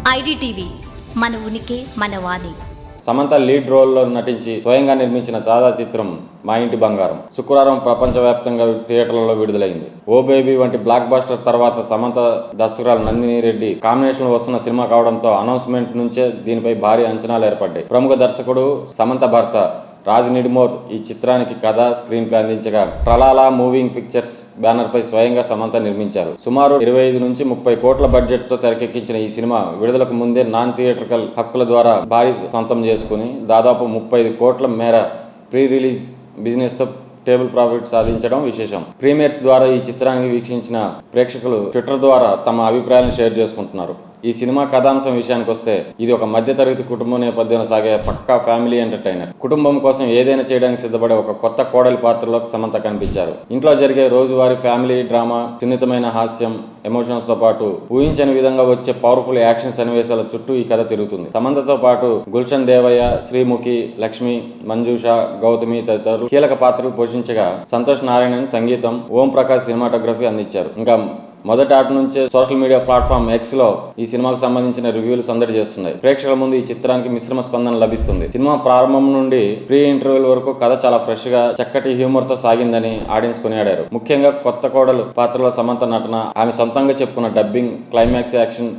IDTV మన ఉనికి మన వాణి. సమంత లీడ్ రోల్లో నటించి స్వయంగా నిర్మించిన తాజా చిత్రం మా ఇంటి బంగారం శుక్రవారం ప్రపంచవ్యాప్తంగా థియేటర్లలో విడుదలైంది. ఓ బేబీ వంటి బ్లాక్ బస్టర్ తర్వాత సమంత దర్శకురాలు నందిని రెడ్డి కాంబినేషన్లో వస్తున్న సినిమా కావడంతో అనౌన్స్మెంట్ నుంచే దీనిపై భారీ అంచనాలు ఏర్పడ్డాయి. ప్రముఖ దర్శకుడు సమంత భర్త రాజ్ నిడిమోర్ ఈ చిత్రానికి కథ, స్క్రీన్ ప్లే అందించగా ట్రలాలా మూవింగ్ పిక్చర్స్ బ్యానర్ పై స్వయంగా సమంత నిర్మించారు. సుమారు 25 నుంచి 30 కోట్ల బడ్జెట్ తో తెరకెక్కించిన ఈ సినిమా విడుదలకు ముందే నాన్ థియేట్రికల్ హక్కుల ద్వారా భారీ సొంతం చేసుకుని దాదాపు 35 కోట్ల మేర ప్రీ రిలీజ్ బిజినెస్ తో టేబుల్ ప్రాఫిట్ సాధించడం విశేషం. ప్రీమియర్స్ ద్వారా ఈ చిత్రానికి వీక్షించిన ప్రేక్షకులు ట్విట్టర్ ద్వారా తమ అభిప్రాయాలను షేర్ చేసుకుంటున్నారు. ఈ సినిమా కథాంశం విషయానికి వస్తే ఇది ఒక మధ్యతరగతి కుటుంబం నేపథ్యంలో సాగే పక్కా ఫ్యామిలీ ఎంటర్టైనర్. కుటుంబం కోసం ఏదైనా చేయడానికి సిద్ధపడే ఒక కొత్త కోడలి పాత్రలో సమంత కనిపించారు. ఇంట్లో జరిగే రోజువారీ ఫ్యామిలీ డ్రామా, సున్నితమైన హాస్యం, ఎమోషన్స్ తో పాటు ఊహించని విధంగా వచ్చే పవర్ఫుల్ యాక్షన్ సన్నివేశాల చుట్టూ ఈ కథ తిరుగుతుంది. సమంతతో పాటు గుల్షన్ దేవయ్య, శ్రీముఖి, లక్ష్మి, మంజుష, గౌతమి తదితరులు కీలక పాత్రలు పోషించగా సంతోష్ నారాయణన్ సంగీతం, ఓం ప్రకాష్ సినిమాటోగ్రఫీ అందించారు. ఇంకా మొదటి ఆట నుంచే సోషల్ మీడియా ప్లాట్ఫామ్ ఎక్స్ లో ఈ సినిమాకు సంబంధించిన రివ్యూలు సందడి చేస్తున్నాయి. ప్రేక్షకుల ముందు ఈ చిత్రానికి మిశ్రమ స్పందన లభిస్తుంది. సినిమా ప్రారంభం నుండి ప్రీ ఇంటర్వ్యూల వరకు కథ చాలా ఫ్రెష్ గా చక్కటి హ్యూమర్ తో సాగిందని ఆడియన్స్ కొనియాడారు. ముఖ్యంగా కొత్త కోడలు పాత్రలో సమంత నటన, ఆమె సొంతంగా చెప్పుకున్న డబ్బింగ్, క్లైమాక్స్ యాక్షన్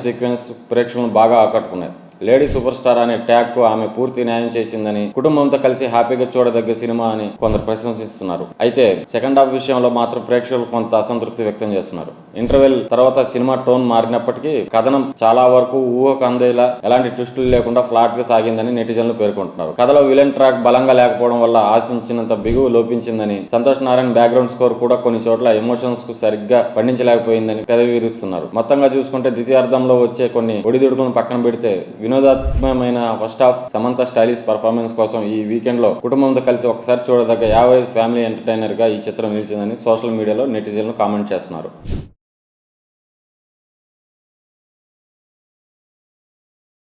సీక్వెన్స్ ప్రేక్షకులను బాగా ఆకట్టుకున్నాయి. లేడీ సూపర్ స్టార్ అనే ట్యాగ్ కు ఆమె పూర్తి న్యాయం చేసిందని, కుటుంబంతో కలిసి హ్యాపీగా చూడదగ్గ సినిమా అని కొందరు ప్రశంసిస్తున్నారు. అయితే సెకండ్ హాఫ్ విషయంలో మాత్రం ప్రేక్షకులు కొంత అసంతృప్తి వ్యక్తం చేస్తున్నారు. ఇంటర్వెల్ తర్వాత సినిమా టోన్ మారినప్పటికీ కథనం చాలా వరకు ఊహకు అందేలా ఎలాంటి ట్విస్టులు లేకుండా ఫ్లాట్ గా సాగిందని నెటిజన్లు పేర్కొంటున్నారు. కథలో విలన్ ట్రాక్ బలంగా లేకపోవడం వల్ల ఆశించినంత బిగువు లోపించిందని, సంతోష్ నారాయణ బ్యాక్గ్రౌండ్ స్కోర్ కూడా కొన్ని చోట్ల ఎమోషన్స్ కు సరిగ్గా పండించలేకపోయిందని పెదవిరుస్తున్నారు. మొత్తంగా చూసుకుంటే ద్వితీయార్థంలో వచ్చే కొన్ని ఒడిదుడుకులను పక్కన పెడితే వినోదాత్మకమైన first half Samantha stylish performance కోసం ఈ వీకెండ్ లో కుటుంబంతో కలిసి ఒకసారి చూడదగ్గ యావరేజ్ ఫ్యామిలీ ఎంటర్టైనర్ గా ఈ చిత్రం నిలిచిందని సోషల్ మీడియాలో నెటిజన్లు కామెంట్ చేస్తున్నారు.